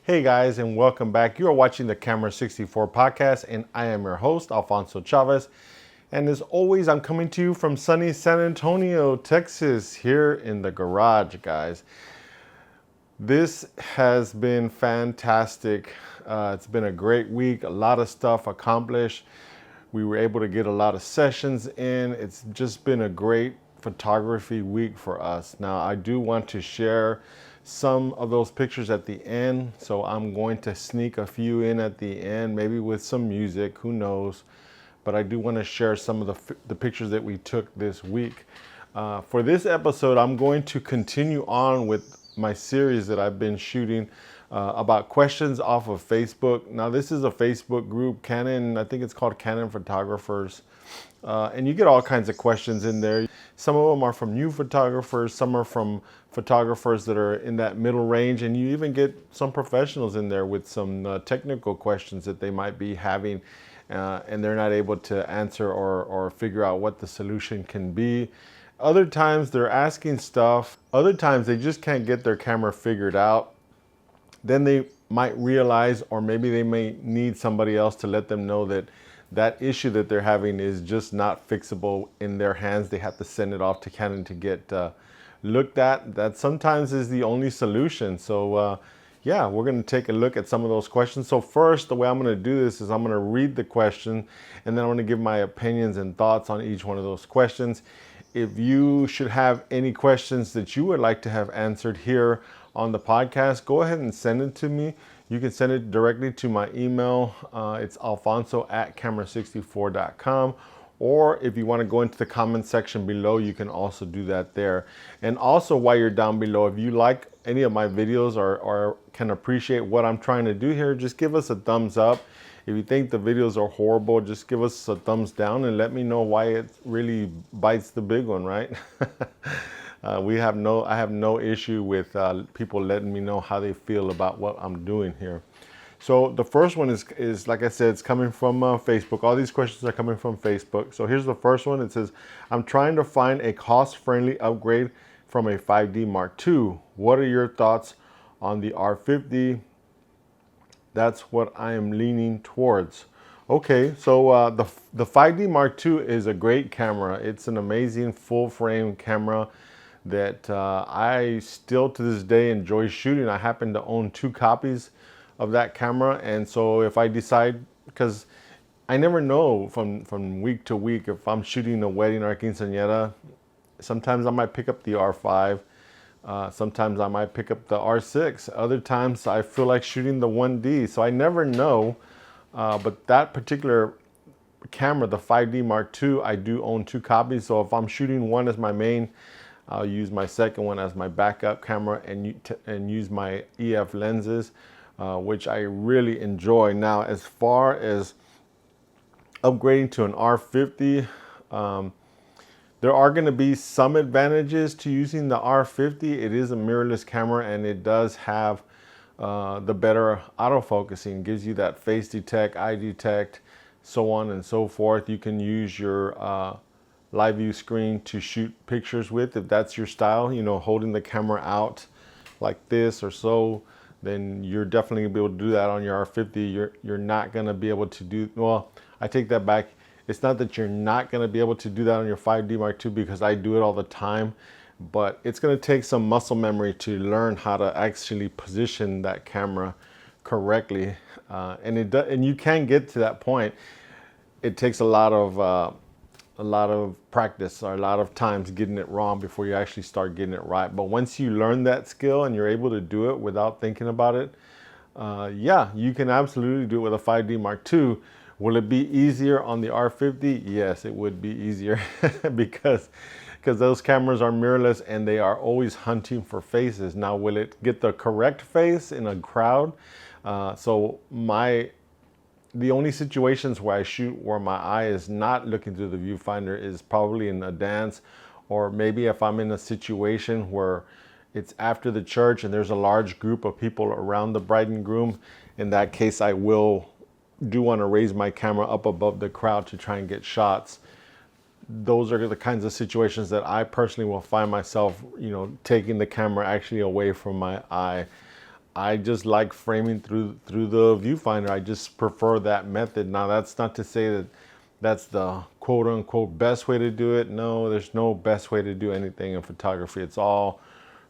Hey guys, and welcome back. You are watching the Camera64 podcast, and I am your host, Alfonso Chavez. And as always, I'm coming to you from sunny San Antonio, Texas, here in the garage, guys. This has been fantastic. It's been a great week, a lot of stuff accomplished. We were able to get a lot of sessions in. It's just been a great photography week for us. Now, I do want to share some of those pictures at the end, so I'm going to sneak a few in at the end, maybe with some music, who knows. But I do want to share some of the pictures that we took this week. For this episode, I'm going to continue on with my series that I've been shooting about questions off of Facebook. Now, this is a Facebook group, Canon, I think it's called Canon Photographers. And you get all kinds of questions in there. Some of them are from new photographers, some are from photographers that are in that middle range, and you even get some professionals in there with some technical questions that they might be having and they're not able to answer or figure out what the solution can be. Other times they're asking stuff. Other times they just can't get their camera figured out. Then they might realize, or maybe they may need somebody else to let them know that that issue that they're having is just not fixable in their hands. They have to send it off to Canon to get looked at. That sometimes is the only solution. So yeah, we're going to take a look at some of those questions. So first, the way I'm going to do this is I'm going to read the question, and then I'm going to give my opinions and thoughts on each one of those questions. If you should have any questions that you would like to have answered here on the podcast, go ahead and send it to me. You can send it directly to my email. It's alfonso@camera64.com. Or if you want to go into the comment section below, you can also do that there. And also, while you're down below, if you like any of my videos or can appreciate what I'm trying to do here, just give us a thumbs up. If you think the videos are horrible, just give us a thumbs down and let me know why it really bites the big one, right? I have no issue with people letting me know how they feel about what I'm doing here. So the first one is like I said, it's coming from Facebook. All these questions are coming from Facebook. So here's the first one. It says, I'm trying to find a cost-friendly upgrade from a 5D Mark II. What are your thoughts on the R50? That's what I am leaning towards. Okay, so the 5D Mark II is a great camera. It's an amazing full-frame camera that I still to this day enjoy shooting. I happen to own 2 copies of that camera, and so if I decide, because I never know from week to week if I'm shooting a wedding or a quinceañera, sometimes I might pick up the R5, sometimes I might pick up the R6, other times I feel like shooting the 1D, so I never know, but that particular camera, the 5D Mark II, I do own 2 copies, so if I'm shooting one as my main, I'll use my second one as my backup camera and use my EF lenses, which I really enjoy. Now, as far as upgrading to an R50, there are going to be some advantages to using the R50. It is a mirrorless camera, and it does have the better autofocusing. Gives you that face detect, eye detect, so on and so forth. You can use your live view screen to shoot pictures with, if that's your style, you know, holding the camera out like this or so, then you're definitely gonna be able to do that on your R50. You're not gonna be able to do, well, I take that back. It's not that you're not gonna be able to do that on your 5D Mark II, because I do it all the time, but it's gonna take some muscle memory to learn how to actually position that camera correctly. And you can get to that point. It takes a lot of practice or a lot of times getting it wrong before you actually start getting it right. But once you learn that skill and you're able to do it without thinking about it, yeah, you can absolutely do it with a 5D Mark II. Will it be easier on the R50? Yes, it would be easier because those cameras are mirrorless and they are always hunting for faces. Now, will it get the correct face in a crowd? The only situations where I shoot where my eye is not looking through the viewfinder is probably in a dance, or maybe if I'm in a situation where it's after the church and there's a large group of people around the bride and groom. In that case, I do want to raise my camera up above the crowd to try and get shots. Those are the kinds of situations that I personally will find myself, you know, taking the camera actually away from my eye. I just like framing through the viewfinder. I just prefer that method. Now, that's not to say that that's the quote unquote best way to do it. No, there's no best way to do anything in photography. It's all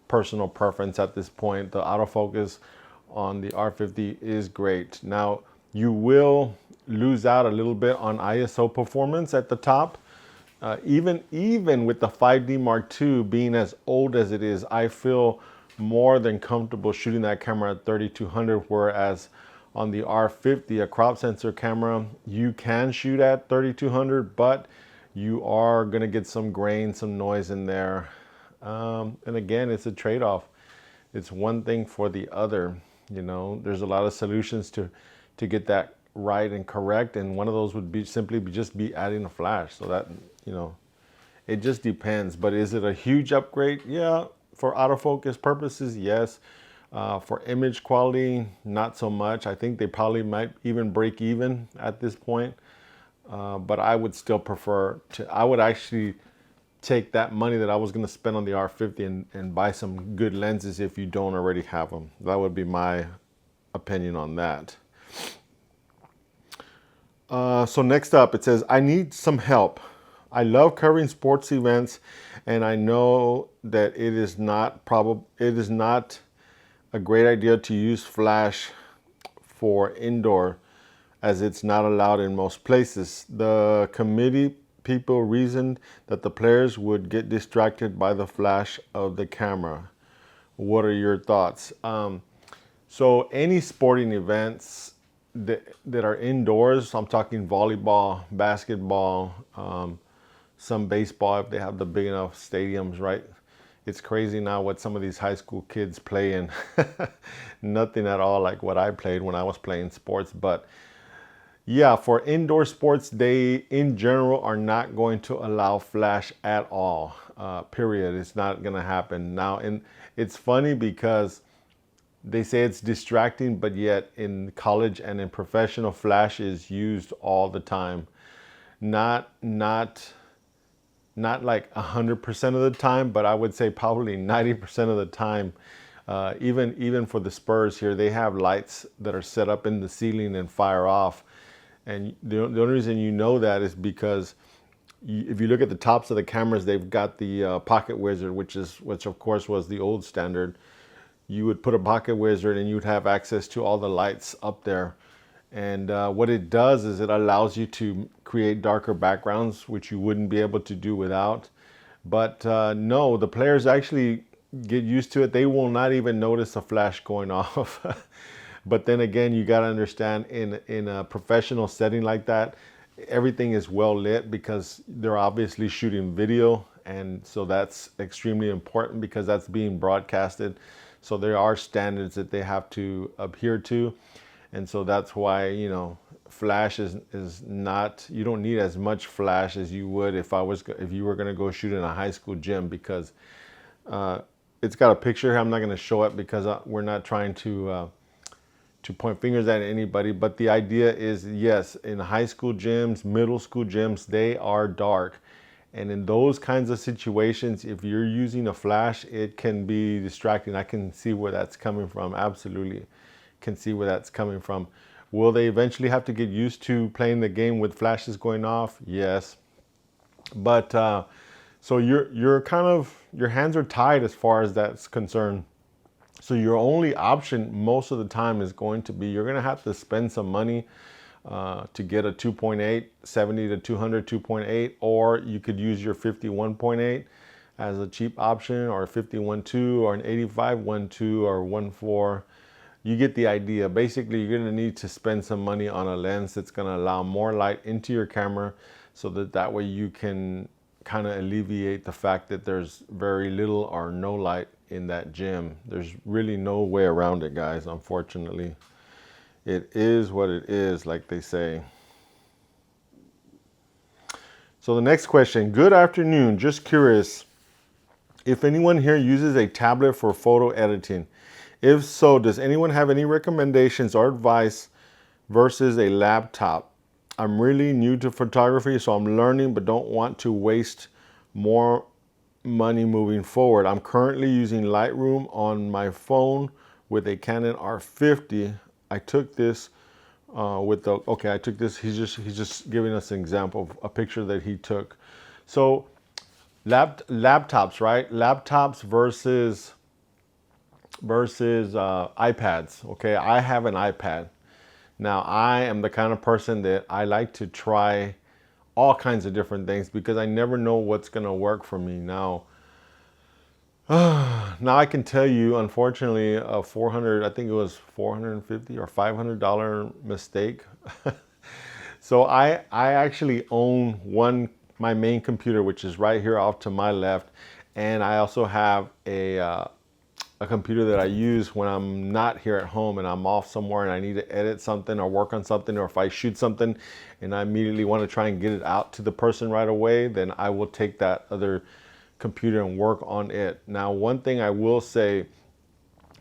personal preference at this point. The autofocus on the R50 is great. Now, you will lose out a little bit on ISO performance at the top. Even with the 5D Mark II being as old as it is, I feel more than comfortable shooting that camera at 3200, whereas on the R50, a crop sensor camera, you can shoot at 3200, but you are gonna get some grain, some noise in there. And again, it's a trade-off. It's one thing for the other. You know, there's a lot of solutions to get that right and correct, and one of those would be simply just be adding a flash. So that, you know, it just depends. But is it a huge upgrade? Yeah. For autofocus purposes, yes. For image quality, not so much. I think they probably might even break even at this point. But I would still prefer to, I would actually take that money that I was going to spend on the R50 and buy some good lenses if you don't already have them. That would be my opinion on that. So next up, it says, I need some help. I love covering sports events, and I know that it is not a great idea to use flash for indoor, as it's not allowed in most places. The committee people reasoned that the players would get distracted by the flash of the camera. What are your thoughts? So any sporting events that are indoors, I'm talking volleyball, basketball, some baseball if they have the big enough stadiums, right? It's crazy now what some of these high school kids play in. Nothing at all like what I played when I was playing sports. But yeah, for indoor sports, they in general are not going to allow flash at all, period. It's not gonna happen. Now, and it's funny because they say it's distracting, but yet in college and in professional, flash is used all the time. Not like 100% of the time, but I would say probably 90% of the time. Even for the Spurs here, they have lights that are set up in the ceiling and fire off. And the only reason you know that is because if you look at the tops of the cameras, they've got the pocket wizard, which of course was the old standard. You would put a pocket wizard and you'd have access to all the lights up there. And what it does is it allows you to create darker backgrounds, which you wouldn't be able to do without. But no, the players actually get used to it. They will not even notice a flash going off. But then again, you got to understand in a professional setting like that, everything is well lit because they're obviously shooting video. And so that's extremely important because that's being broadcasted. So there are standards that they have to adhere to. And so that's why, you know, flash is not, you don't need as much flash as you would if you were going to go shoot in a high school gym, because it's got a picture here. I'm not going to show it because we're not trying to point fingers at anybody. But the idea is, yes, in high school gyms, middle school gyms, they are dark. And in those kinds of situations, if you're using a flash, it can be distracting. I can see where that's coming from. Absolutely can see where that's coming from. Will they eventually have to get used to playing the game with flashes going off? Yes. But so you're kind of, your hands are tied as far as that's concerned. So your only option most of the time is going to be, you're going to have to spend some money to get a 2.8, 70 to 200 2.8, or you could use your 51.8 as a cheap option, or a 51.2 or an 85.1.2 or 1.4. You get the idea. Basically, you're going to need to spend some money on a lens that's going to allow more light into your camera, so that way you can kind of alleviate the fact that there's very little or no light in that gym. There's really no way around it, guys, unfortunately. It is what it is, like they say. So the next question, good afternoon, just curious if anyone here uses a tablet for photo editing. If so, does anyone have any recommendations or advice versus a laptop? I'm really new to photography, so I'm learning but don't want to waste more money moving forward. I'm currently using Lightroom on my phone with a Canon R50. I took this with the, okay, I took this, he's just giving us an example of a picture that he took. So laptops, right? Laptops versus iPads. Okay, I have an iPad. Now, I am the kind of person that I like to try all kinds of different things because I never know what's going to work for me. Now, now I can tell you, unfortunately, a 400, I think it was 450 or $500 mistake. So I actually own my main computer, which is right here off to my left, and I also have a computer that I use when I'm not here at home and I'm off somewhere and I need to edit something or work on something, or if I shoot something and I immediately want to try and get it out to the person right away, then I will take that other computer and work on it. Now, one thing I will say,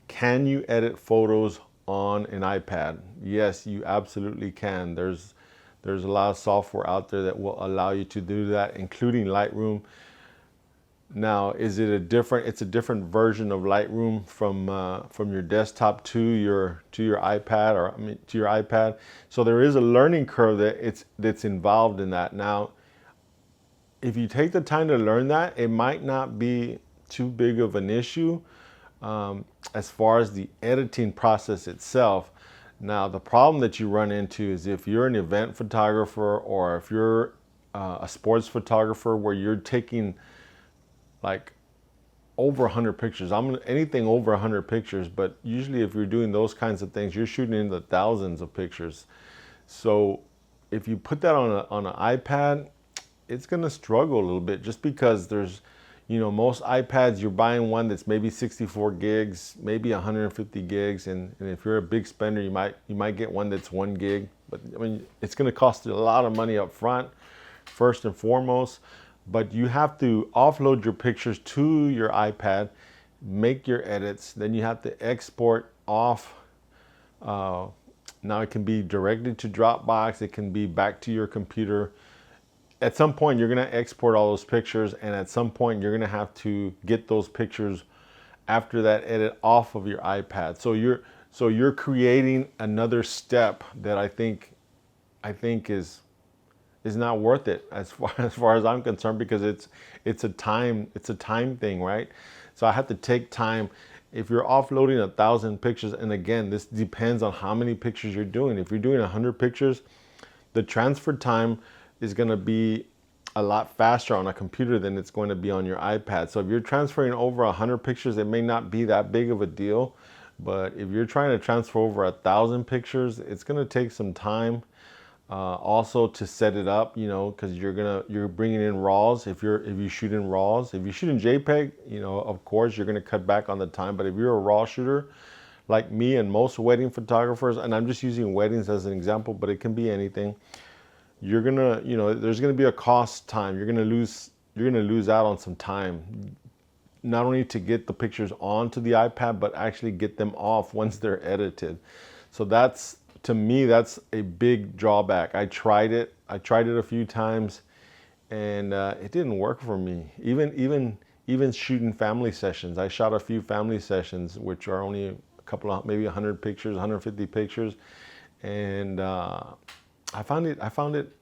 can you edit photos on an iPad? Yes, you absolutely can. There's a lot of software out there that will allow you to do that, including Lightroom. Now, is it it's a different version of Lightroom from your desktop to your iPad, or I mean to your iPad. So there is a learning curve that's involved in that. Now, if you take the time to learn that, it might not be too big of an issue as far as the editing process itself. Now, the problem that you run into is if you're an event photographer, or if you're a sports photographer where you're taking like over 100 pictures. Anything over 100 pictures, but usually if you're doing those kinds of things, you're shooting in the thousands of pictures. So if you put that on an iPad, it's gonna struggle a little bit, just because there's, most iPads, you're buying one that's maybe 64 gigs, maybe 150 gigs, and if you're a big spender, you might get one that's 1 gig. But I mean, it's gonna cost you a lot of money up front, first and foremost. But you have to offload your pictures to your iPad, make your edits, then you have to export off. Now it can be directly to Dropbox, it can be back to your computer. At some point you're gonna export all those pictures, and at some point you're gonna have to get those pictures after that edit off of your iPad. So you're creating another step that I think is not worth it as far as I'm concerned, because it's a time thing, right? So I have to take time. If you're offloading 1,000 pictures, and again, this depends on how many pictures you're doing. If you're doing 100 pictures, the transfer time is going to be a lot faster on a computer than it's going to be on your iPad. So if you're transferring over 100 pictures, it may not be that big of a deal. But if you're trying to transfer over 1,000 pictures, it's going to take some time. Also to set it up, because you're bringing in RAWs. If you shoot in RAWs, if you shoot in JPEG, of course you're gonna cut back on the time. But if you're a RAW shooter, like me and most wedding photographers, and I'm just using weddings as an example, but it can be anything, you're gonna, there's gonna be a cost time. You're gonna lose out on some time, not only to get the pictures onto the iPad, but actually get them off once they're edited. So to me, that's a big drawback. I tried it a few times, and it didn't work for me. Even shooting family sessions. I shot a few family sessions, which are only a couple of, maybe 100 pictures, 150 pictures, and I found it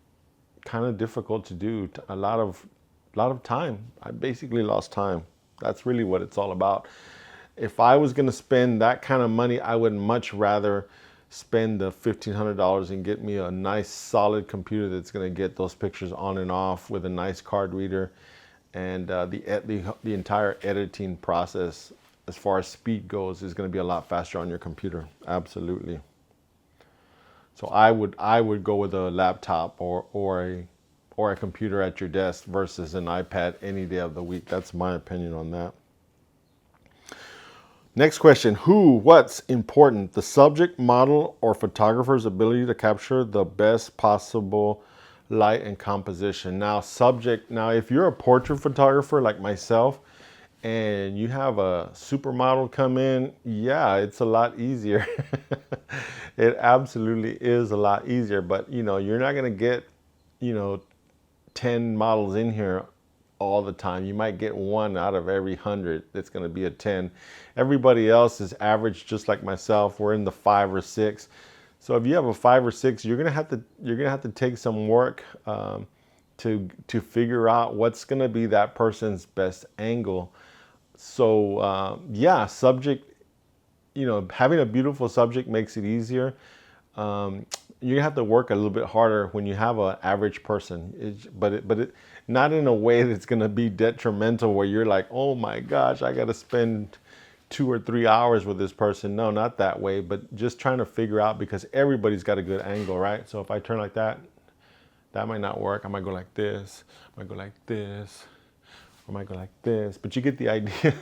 kind of difficult to do. A lot of time. I basically lost time. That's really what it's all about. If I was going to spend that kind of money, I would much rather spend the $1,500 and get me a nice solid computer that's going to get those pictures on and off with a nice card reader, and the entire editing process, as far as speed goes, is going to be a lot faster on your computer. Absolutely. So I would go with a laptop or a computer at your desk versus an iPad any day of the week. That's my opinion on that. Next question, what's important, the subject, model, or photographer's ability to capture the best possible light and composition? Now, if you're a portrait photographer like myself and you have a supermodel come in, yeah, it's a lot easier. It absolutely is a lot easier, but you're not gonna get, 10 models in here all the time. You might get one out of every 100 that's going to be a 10. Everybody else is average, just like myself. We're in the 5 or 6. So if you have a 5 or 6, you're gonna have to take some work to figure out what's gonna be that person's best angle. So yeah, subject. Having a beautiful subject makes it easier. You're gonna have to work a little bit harder when you have an average person, but not in a way that's gonna be detrimental where you're like, oh my gosh, I gotta spend 2 or 3 hours with this person. No, not that way, but just trying to figure out, because everybody's got a good angle, right? So if I turn like that, that might not work. I might go like this, I might go like this, I might go like this, but you get the idea.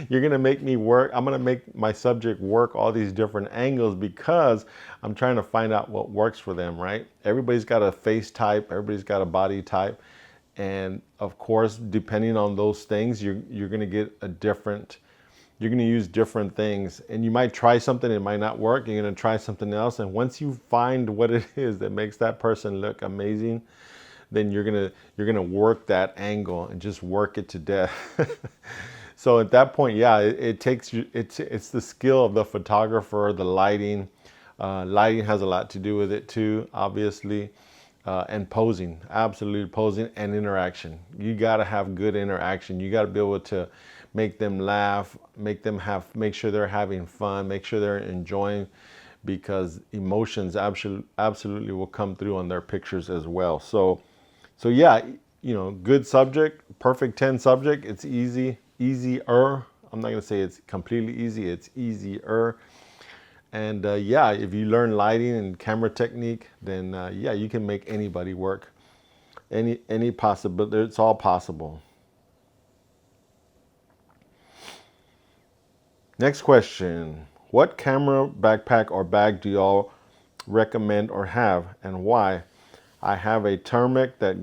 You're gonna make me work. I'm gonna make my subject work all these different angles because I'm trying to find out what works for them, right? Everybody's got a face type, everybody's got a body type. And of course, depending on those things, you're gonna get a different, you're gonna use different things. And you might try something, it might not work. You're gonna try something else. And once you find what it is that makes that person look amazing, then you're gonna work that angle and just work it to death. So at that point, yeah, it takes you. It's the skill of the photographer, the lighting. Lighting has a lot to do with it too, obviously, and posing, absolutely posing, and interaction. You gotta have good interaction. You gotta be able to make them laugh, make sure they're having fun, make sure they're enjoying, because emotions absolutely will come through on their pictures as well. So yeah, good subject, perfect 10 subject. It's easier. I'm not gonna say it's completely easy. It's easier. And yeah, if you learn lighting and camera technique, then yeah, you can make anybody work. Any possibility, it's all possible. Next question. What camera, backpack, or bag do y'all recommend or have, and why? I have a Thermic that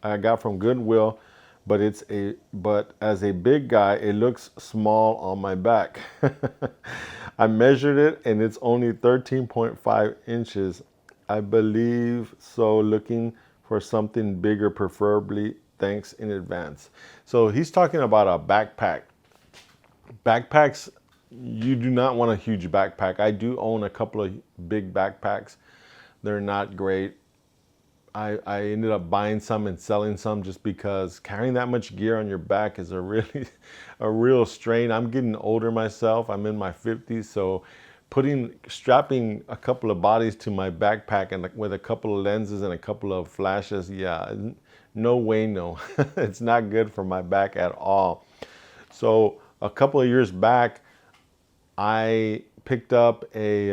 I got from Goodwill, but as a big guy, it looks small on my back. I measured it and it's only 13.5 inches. I believe so. Looking for something bigger, preferably. Thanks in advance. So he's talking about a backpack. Backpacks, you do not want a huge backpack. I do own a couple of big backpacks. They're not great. I ended up buying some and selling some just because carrying that much gear on your back is a real strain. I'm getting older myself. I'm in my 50s, so strapping a couple of bodies to my backpack and with a couple of lenses and a couple of flashes, yeah, no way, no. It's not good for my back at all. So a couple of years back, I picked up a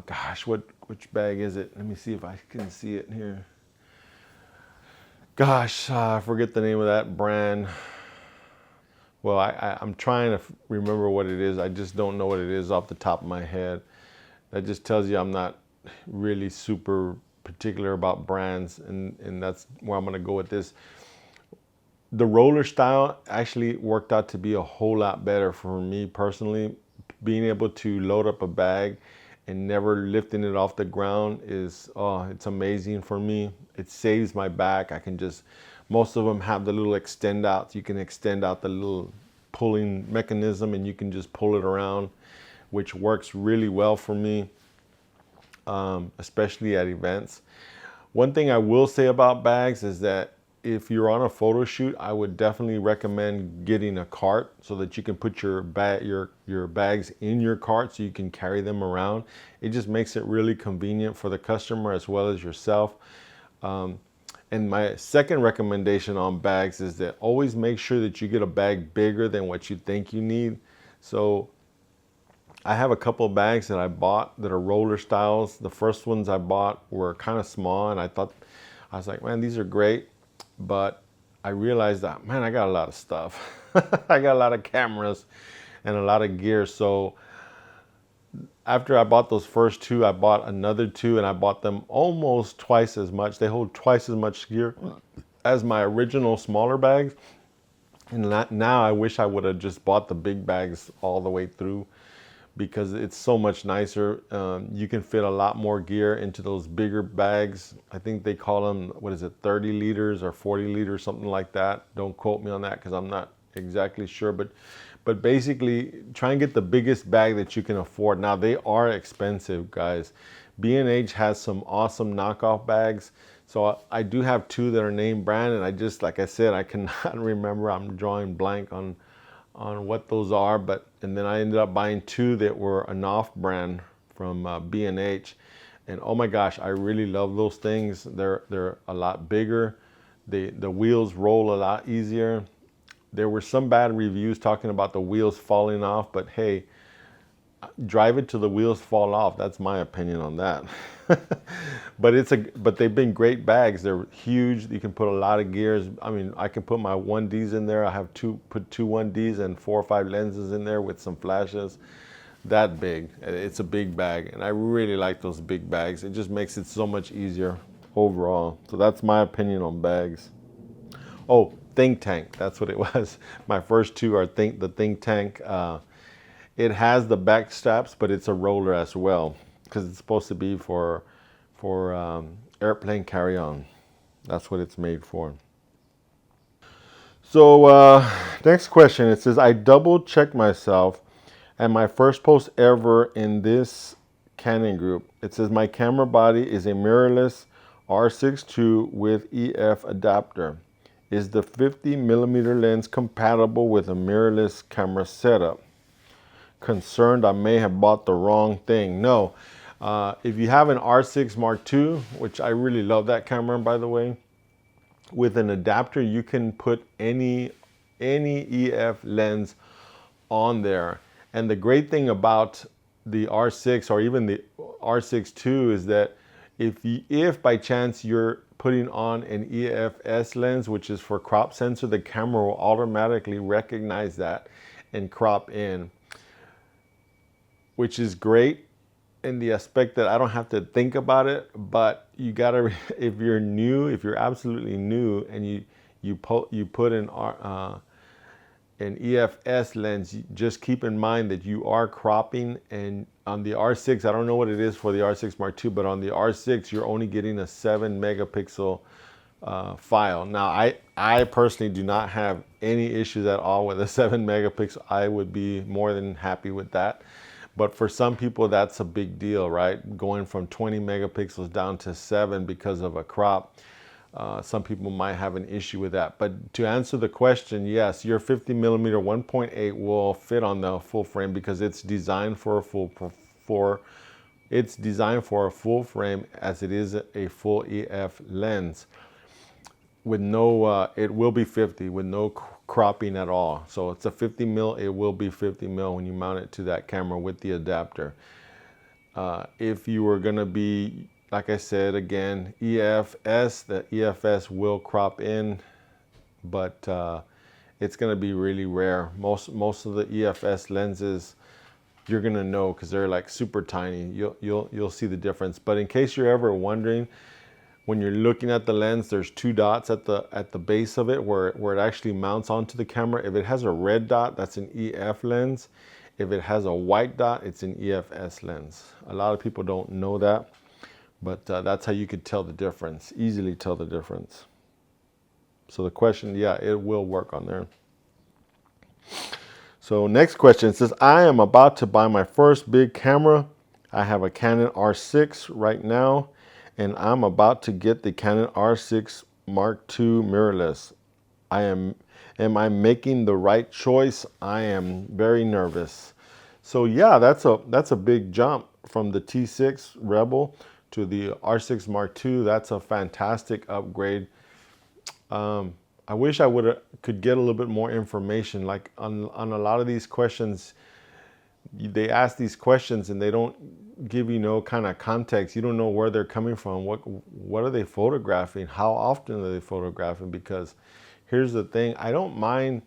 gosh, which bag is it? Let me see if I can see it here. Gosh, I forget the name of that brand. Well, I'm trying to remember what it is. I just don't know what it is off the top of my head. That just tells you I'm not really super particular about brands, and that's where I'm gonna go with this. The roller style actually worked out to be a whole lot better for me personally. Being able to load up a bag and never lifting it off the ground is, oh, it's amazing for me. It saves my back. Most of them have the little extend outs. You can extend out the little pulling mechanism and you can just pull it around, which works really well for me, especially at events. One thing I will say about bags is that if you're on a photo shoot, I would definitely recommend getting a cart so that you can put your bags in your cart so you can carry them around. It just makes it really convenient for the customer as well as yourself. And my second recommendation on bags is that always make sure that you get a bag bigger than what you think you need. So I have a couple of bags that I bought that are roller styles. The first ones I bought were kind of small, and I was like, man, these are great. But I realized that, man, I got a lot of stuff. I got a lot of cameras and a lot of gear. So after I bought those first two, I bought another two, and I bought them almost twice as much. They hold twice as much gear as my original smaller bags. And now I wish I would have just bought the big bags all the way through. because it's so much nicer. You can fit a lot more gear into those bigger bags. I think they call them, what is it, 30 liters or 40 liters, something like that. Don't quote me on that because I'm not exactly sure, but basically try and get the biggest bag that you can afford. Now they are expensive, guys. B&H has some awesome knockoff bags. So I do have two that are name brand, and I just, like I said, I cannot remember. I'm drawing blank on what those are, and then I ended up buying two that were an off brand from B&H, and oh my gosh, I really love those things. They're a lot bigger. The wheels roll a lot easier. There were some bad reviews talking about the wheels falling off, but hey, drive it till the wheels fall off. That's my opinion on that. But they've been great bags. They're huge. You can put a lot of gears. I mean, I can put my 1Ds in there. I have put two 1Ds and 4 or 5 lenses in there with some flashes. That big. It's a big bag, and I really like those big bags. It just makes it so much easier overall. So that's my opinion on bags. Oh, Think Tank. That's what it was. My first two are the Think Tank. It has the back straps, but it's a roller as well because it's supposed to be for airplane carry-on. That's what it's made for. So next question, it says, I double checked myself and my first post ever in this Canon group. It says my camera body is a mirrorless R6 II with EF adapter. Is the 50mm lens compatible with a mirrorless camera setup? Concerned I may have bought the wrong thing. No, if you have an R6 Mark II, which I really love that camera, by the way, with an adapter you can put any EF lens on there. And the great thing about the R6 or even the R6 II is that if by chance you're putting on an EFS lens, which is for crop sensor, the camera will automatically recognize that and crop in, which is great in the aspect that I don't have to think about it. But you gotta, if you're absolutely new and you put an EFS lens, just keep in mind that you are cropping. And on the R6, I don't know what it is for the R6 Mark II, but on the R6 you're only getting a 7 megapixel file. Now I personally do not have any issues at all with a 7 megapixel. I would be more than happy with that. But for some people, that's a big deal, right? Going from 20 megapixels down to 7 because of a crop. Some people might have an issue with that. But to answer the question, yes, your 50mm 1.8 will fit on the full frame because it's designed for a full frame, as it is a full EF lens. With no, it will be 50 with no cropping at all. So it's a 50mm, it will be 50mm when you mount it to that camera with the adapter. If you were gonna be, like I said, again, EFS, the EFS will crop in, but it's gonna be really rare. Most of the EFS lenses, you're gonna know because they're like super tiny. You'll see the difference. But in case you're ever wondering, when you're looking at the lens, there's 2 dots at the base of it where it actually mounts onto the camera. If it has a red dot, that's an EF lens. If it has a white dot, it's an EFS lens. A lot of people don't know that, but that's how you could tell the difference, easily tell the difference. So the question, yeah, it will work on there. So next question says, I am about to buy my first big camera. I have a Canon R6 right now, and I'm about to get the Canon R6 Mark II mirrorless. Am I making the right choice? I am very nervous. So yeah, that's a big jump from the T6 Rebel to the R6 Mark II. That's a fantastic upgrade. I wish I could get a little bit more information. Like on a lot of these questions, they ask these questions and they don't give you no kind of context. You don't know where they're coming from. What are they photographing? How often are they photographing? Because here's the thing, I don't mind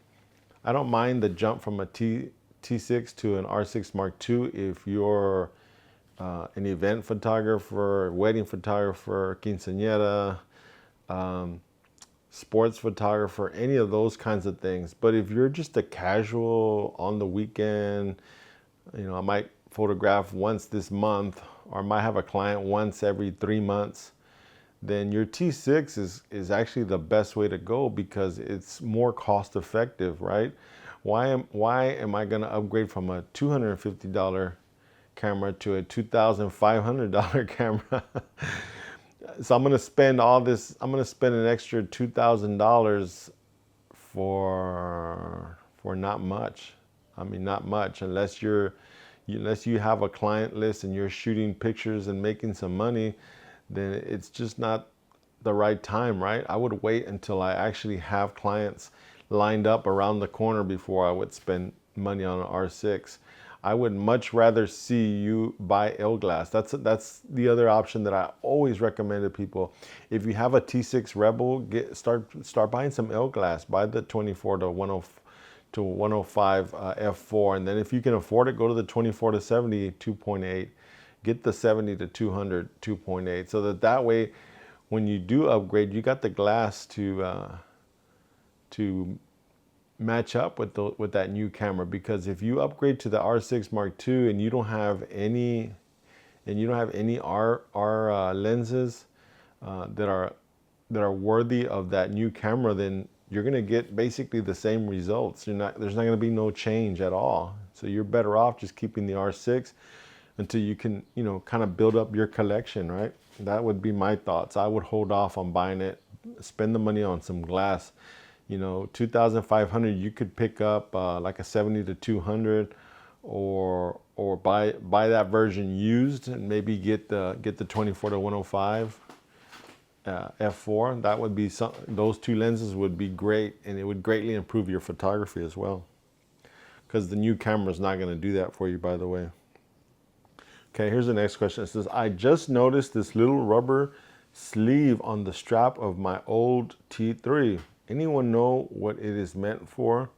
the jump from a T6 to an R6 Mark II if you're an event photographer, wedding photographer, quinceañera, sports photographer, any of those kinds of things. But if you're just a casual on the weekend, You know, I might photograph once this month, or I might have a client once every 3 months, then your T6 is actually the best way to go because it's more cost effective, right? Why am I going to upgrade from a $250 camera to a $2,500 camera? So I'm going to spend all this, I'm going to spend an extra $2,000 for not much. I mean, not much, unless you have a client list and you're shooting pictures and making some money, then it's just not the right time, right? I would wait until I actually have clients lined up around the corner before I would spend money on an R6. I would much rather see you buy L glass. That's the other option that I always recommend to people. If you have a T6 Rebel, start buying some L glass. Buy the 24 to 105 f4, and then if you can afford it, go to the 24 to 70 2.8. Get the 70 to 200 2.8, so that way, when you do upgrade, you got the glass to match up with that new camera. Because if you upgrade to the R6 Mark II and you don't have any R lenses that are worthy of that new camera, then you're gonna get basically the same results. There's not gonna be no change at all. So you're better off just keeping the R6 until you can, kind of build up your collection, right? That would be my thoughts. I would hold off on buying it, spend the money on some glass. 2,500, you could pick up like a 70 to 200, or buy that version used and maybe get the 24 to 105 f4. That would be those two lenses would be great, and it would greatly improve your photography as well, because the new camera is not going to do that for you, by the way. Okay, here's the next question. It says, I just noticed this little rubber sleeve on the strap of my old T3. Anyone know what it is meant for?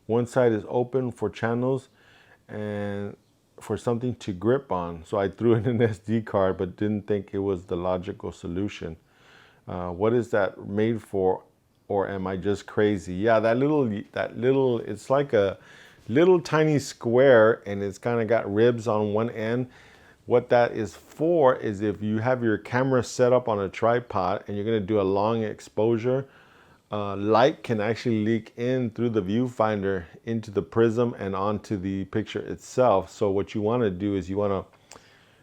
One side is open for channels and for something to grip on. So I threw in an SD card, but didn't think it was the logical solution. What is that made for? Or am I just crazy? Yeah, that little, it's like a little tiny square, and it's kind of got ribs on one end. What that is for is if you have your camera set up on a tripod and you're going to do a long exposure, light can actually leak in through the viewfinder into the prism and onto the picture itself. So what you want to do is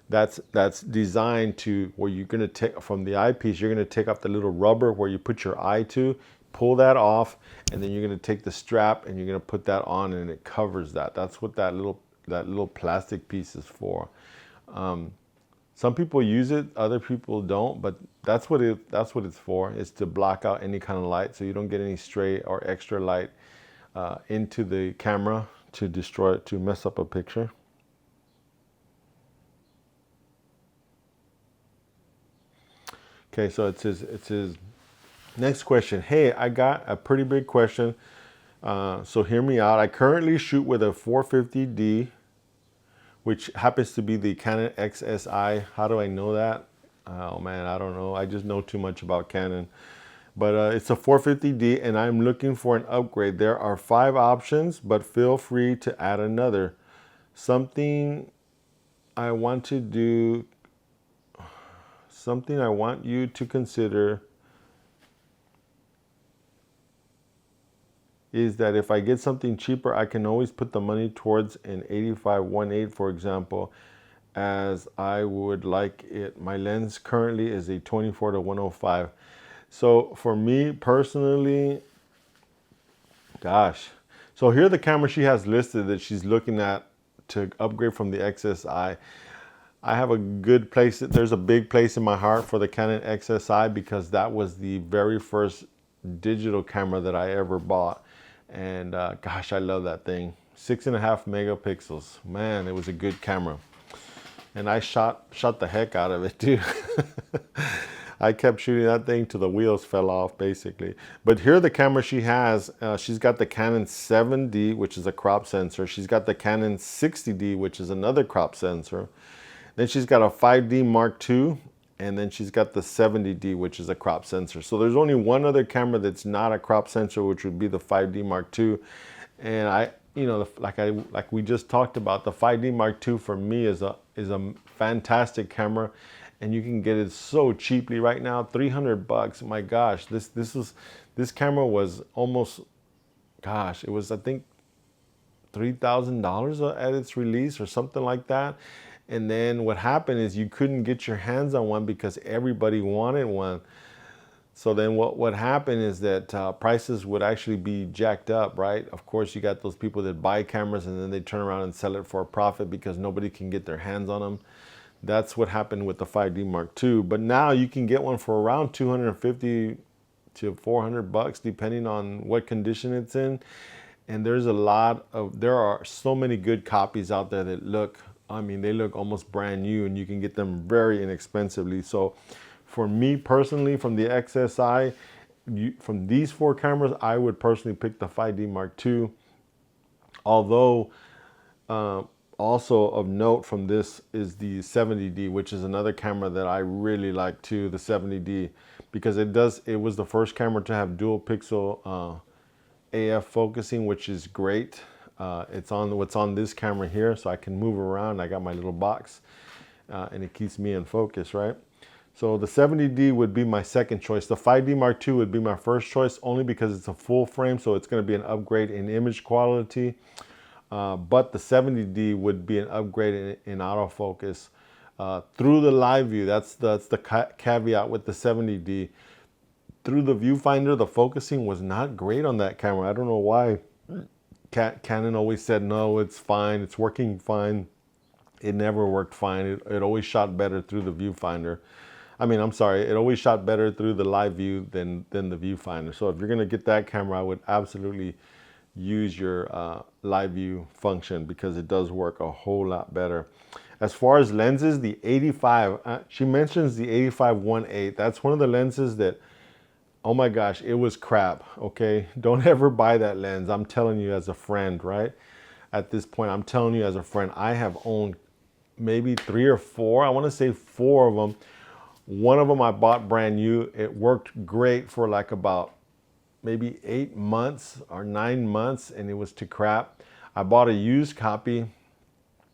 that's designed to where you're going to take from the eyepiece, you're going to take off the little rubber where you put your eye to, pull that off, and then you're going to take the strap and you're going to put that on, and it covers that. That's what that little plastic piece is for. Some people use it, other people don't, but that's what it's for. It's to block out any kind of light, so you don't get any stray or extra light into the camera to destroy it, to mess up a picture. Okay, so it says next question. Hey, I got a pretty big question, so hear me out. I currently shoot with a 450D, which happens to be the Canon XSI. How do I know that? Oh man, I don't know. I just know too much about Canon. But it's a 450D, and I'm looking for an upgrade. There are 5 options, but feel free to add another. Something I want you to consider is that if I get something cheaper, I can always put the money towards an 85-1.8, for example, as I would like it. My lens currently is a 24 to 105. So for me personally, gosh. So here are the cameras she has listed that she's looking at to upgrade from the XSI. I have a good place. There's a big place in my heart for the Canon XSI because that was the very first digital camera that I ever bought. And gosh, I love that thing. 6.5 megapixels. Man, it was a good camera. And I shot the heck out of it too. I kept shooting that thing till the wheels fell off, basically. But here are the cameras she has. She's got the Canon 7D, which is a crop sensor. She's got the Canon 60D, which is another crop sensor. Then she's got a 5D Mark II, and then she's got the 70D, which is a crop sensor. So there's only one other camera that's not a crop sensor, which would be the 5D Mark II. And you know, like we just talked about, the 5D Mark II for me is a fantastic camera, and you can get it so cheaply right now, $300. My gosh, this camera was almost, gosh, it was, I think, $3,000 at its release or something like that. And then what happened is you couldn't get your hands on one because everybody wanted one. So then what happened is that prices would actually be jacked up, right? Of course, you got those people that buy cameras and then they turn around and sell it for a profit because nobody can get their hands on them. That's what happened with the 5D Mark II. But now you can get one for around 250 to 400 bucks, depending on what condition it's in. And there are so many good copies out there that look, I mean, they look almost brand new, and you can get them very inexpensively. So for me personally, from the XSI, from these 4 cameras, I would personally pick the 5D Mark II. Although, also of note from this is the 70D, which is another camera that I really like too, the 70D, because it was the first camera to have dual pixel AF focusing, which is great. It's on what's on this camera here, so I can move around. I got my little box, and it keeps me in focus, right? So the 70D would be my second choice. The 5D Mark II would be my first choice, only because it's a full frame, so it's going to be an upgrade in image quality. But the 70D would be an upgrade in autofocus through the live view. That's the caveat with the 70D. Through the viewfinder, the focusing was not great on that camera. I don't know why. Canon always said, no, it's fine, it's working fine. It never worked fine. It always shot better through the viewfinder. I mean, I'm sorry, it always shot better through the live view than the viewfinder. So if you're gonna get that camera, I would absolutely use your live view function, because it does work a whole lot better. As far as lenses, the 85, she mentions the 85-1.8. That's one of the lenses that, oh my gosh, it was crap, okay? Don't ever buy that lens. I'm telling you as a friend, right? At this point, I'm telling you as a friend, I have owned maybe 3 or 4, I wanna say 4 of them. One of them I bought brand new. It worked great for like about maybe 8 months or 9 months, and it was to crap. I bought a used copy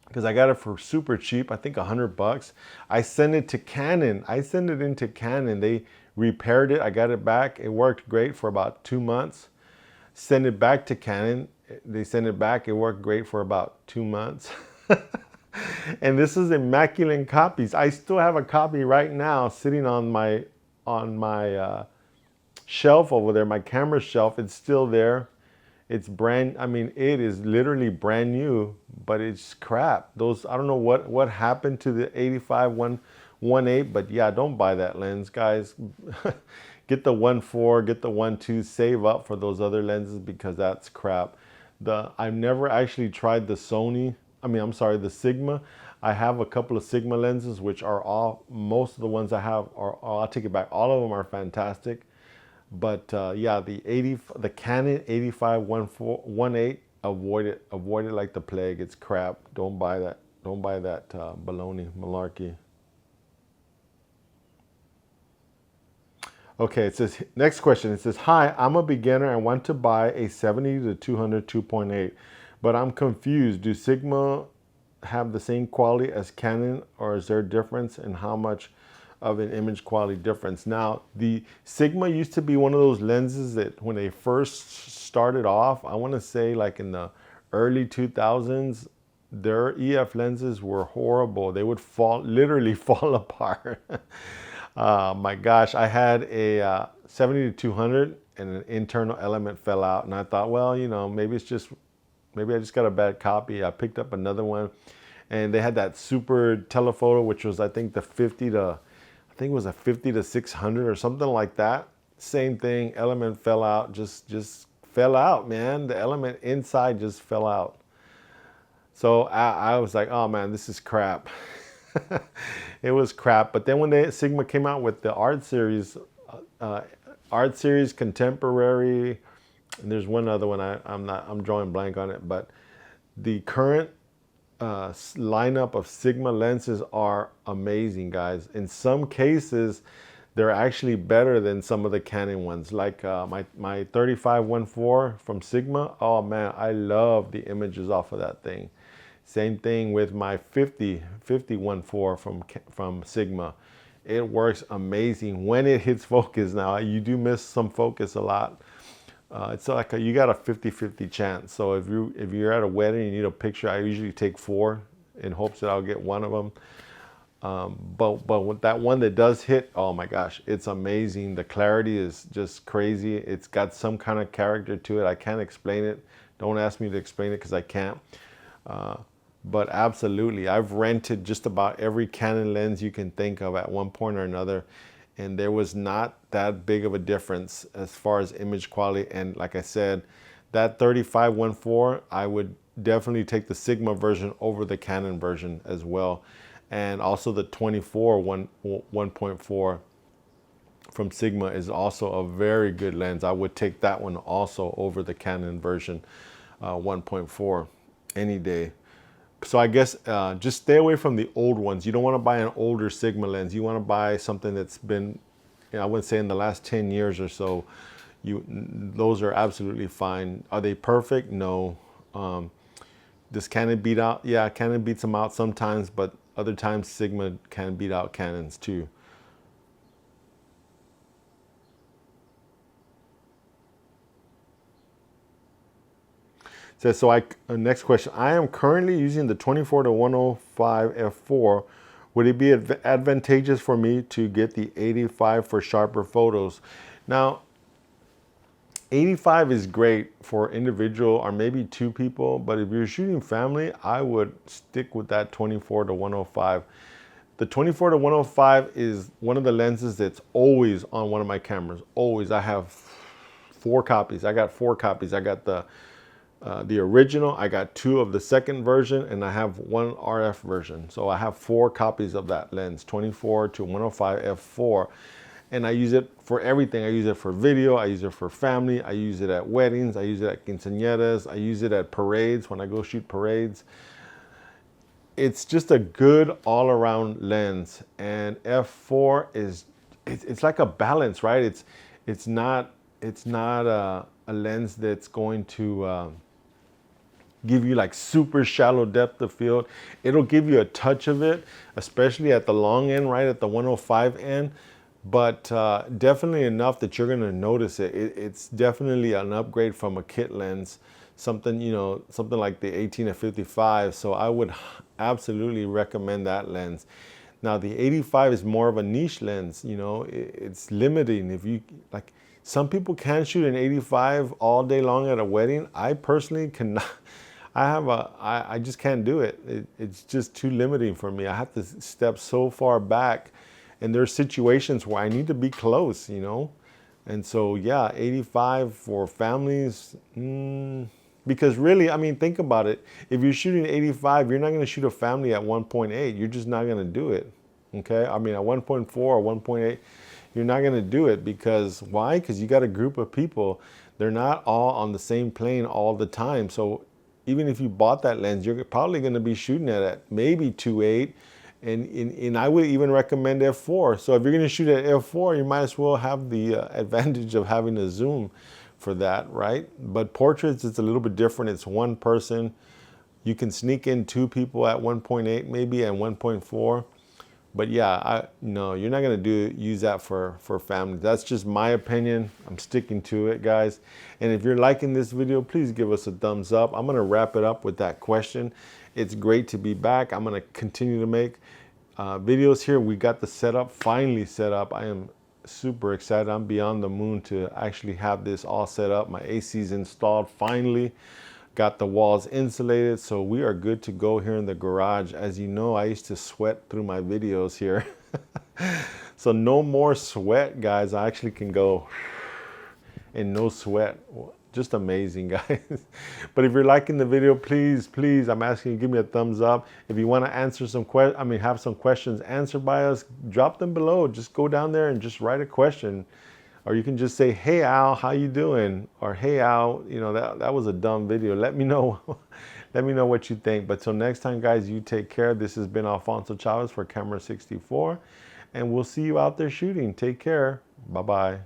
because I got it for super cheap, I think $100. I sent it to Canon. I sent it into Canon. They repaired it. I got it back. It worked great for about 2 months. Send it back to Canon. They sent it back. It worked great for about 2 months. And this is immaculate copies. I still have a copy right now sitting on my shelf over there, my camera shelf. It's still there. It's I mean, it is literally brand new, but it's crap. Those, I don't know what happened to the 85-1.8, but yeah, don't buy that lens, guys. Get the 1.4, get the 1.2, save up for those other lenses, because that's crap. I've never actually tried the the Sigma. I have a couple of Sigma lenses, which are most of the ones I have are, I'll take it back, all of them are fantastic. But yeah, the Canon 85-1.8, avoid it like the plague. It's crap. Don't buy that. Don't buy that baloney, malarkey. Okay, it says, next question. It says, hi, I'm a beginner and want to buy a 70-200 2.8, but I'm confused. Do Sigma have the same quality as Canon, or is there a difference in how much of an image quality difference? Now, the Sigma used to be one of those lenses that when they first started off, I want to say like in the early 2000s, their EF lenses were horrible. They would literally fall apart. My gosh, I had a 70-200 and an internal element fell out, and I thought, well, you know, maybe I just got a bad copy. I picked up another one, and they had that super telephoto, which was, I think, the 50-600 or something like that. Same thing, element fell out, just fell out, man. The element inside just fell out. So I was like, oh man, this is crap. It was crap. But then when the Sigma came out with the Art Series Contemporary, and there's one other one, I'm drawing blank on it, but the current lineup of Sigma lenses are amazing, guys. In some cases, they're actually better than some of the Canon ones. Like my 35-1.4 from Sigma. Oh man, I love the images off of that thing. Same thing with my 50-1.4 from Sigma. It works amazing when it hits focus. Now you do miss some focus a lot. It's like you got a 50-50 chance. So if you're at a wedding and you need a picture, I usually take 4 in hopes that I'll get one of them. But with that one that does hit, oh my gosh, it's amazing. The clarity is just crazy. It's got some kind of character to it. I can't explain it. Don't ask me to explain it because I can't. But absolutely, I've rented just about every Canon lens you can think of at one point or another, and there was not that big of a difference as far as image quality. And like I said, that 35-1.4, I would definitely take the Sigma version over the Canon version as well. And also the 24-1.4 from Sigma is also a very good lens. I would take that one also over the Canon version 1.4 any day. So I guess just stay away from the old ones. You don't want to buy an older Sigma lens. You want to buy something that's been, you know, I wouldn't say in the last 10 years or so. Those are absolutely fine. Are they perfect? No. Does Canon beat out? Yeah, Canon beats them out sometimes, but other times Sigma can beat out Canons too. Says, so next question. I am currently using the 24-105 f4. Would it be advantageous for me to get the 85 for sharper photos? Now, 85 is great for individual or maybe 2 people, but if you're shooting family, I would stick with that 24-105. The 24-105 is one of the lenses that's always on one of my cameras. Always. I have 4 copies. I got 4 copies. I got the original, I got 2 of the second version, and I have 1 RF version. So I have 4 copies of that lens, 24-105 f4. And I use it for everything. I use it for video, I use it for family, I use it at weddings, I use it at quinceañeras, I use it at parades when I go shoot parades. It's just a good all-around lens, and f4 is, it's like a balance, right? It's not a lens that's going to give you like super shallow depth of field. It'll give you a touch of it, especially at the long end, right at the 105 end, but definitely enough that you're gonna notice it. It's definitely an upgrade from a kit lens, something, you know, something like the 18-55. So I would absolutely recommend that lens. Now the 85 is more of a niche lens, you know, it's limiting. If you like, some people can shoot an 85 all day long at a wedding. I personally cannot. I just can't do it. It's just too limiting for me. I have to step so far back, and there's situations where I need to be close, you know? And so, yeah, 85 for families, because really, I mean, think about it. If you're shooting 85, you're not gonna shoot a family at 1.8. You're just not gonna do it, okay? I mean, at 1.4 or 1.8, you're not gonna do it because, why? Because you got a group of people. They're not all on the same plane all the time. So even if you bought that lens, you're probably gonna be shooting it at maybe 2.8, and I would even recommend f4. So if you're gonna shoot at f4, you might as well have the advantage of having a zoom for that, right? But portraits, it's a little bit different. It's one person. You can sneak in 2 people at 1.8 maybe and 1.4. But yeah, no, you're not gonna use that for family. That's just my opinion. I'm sticking to it, guys. And if you're liking this video, please give us a thumbs up. I'm gonna wrap it up with that question. It's great to be back. I'm gonna continue to make videos here. We got the setup finally set up. I am super excited. I'm beyond the moon to actually have this all set up. My AC's installed finally. Got the walls insulated, so we are good to go here in the garage. As you know, I used to sweat through my videos here. So no more sweat, guys. I actually can go and no sweat. Just amazing, guys. But if you're liking the video, please, I'm asking you to give me a thumbs up. If you want to answer some have some questions answered by us, drop them below. Just go down there and just write a question. Or you can just say, hey Al, how you doing? Or hey Al, you know, that was a dumb video. Let me know. Let me know what you think. But till next time, guys, you take care. This has been Alfonso Chavez for Camera64. and we'll see you out there shooting. Take care. Bye-bye.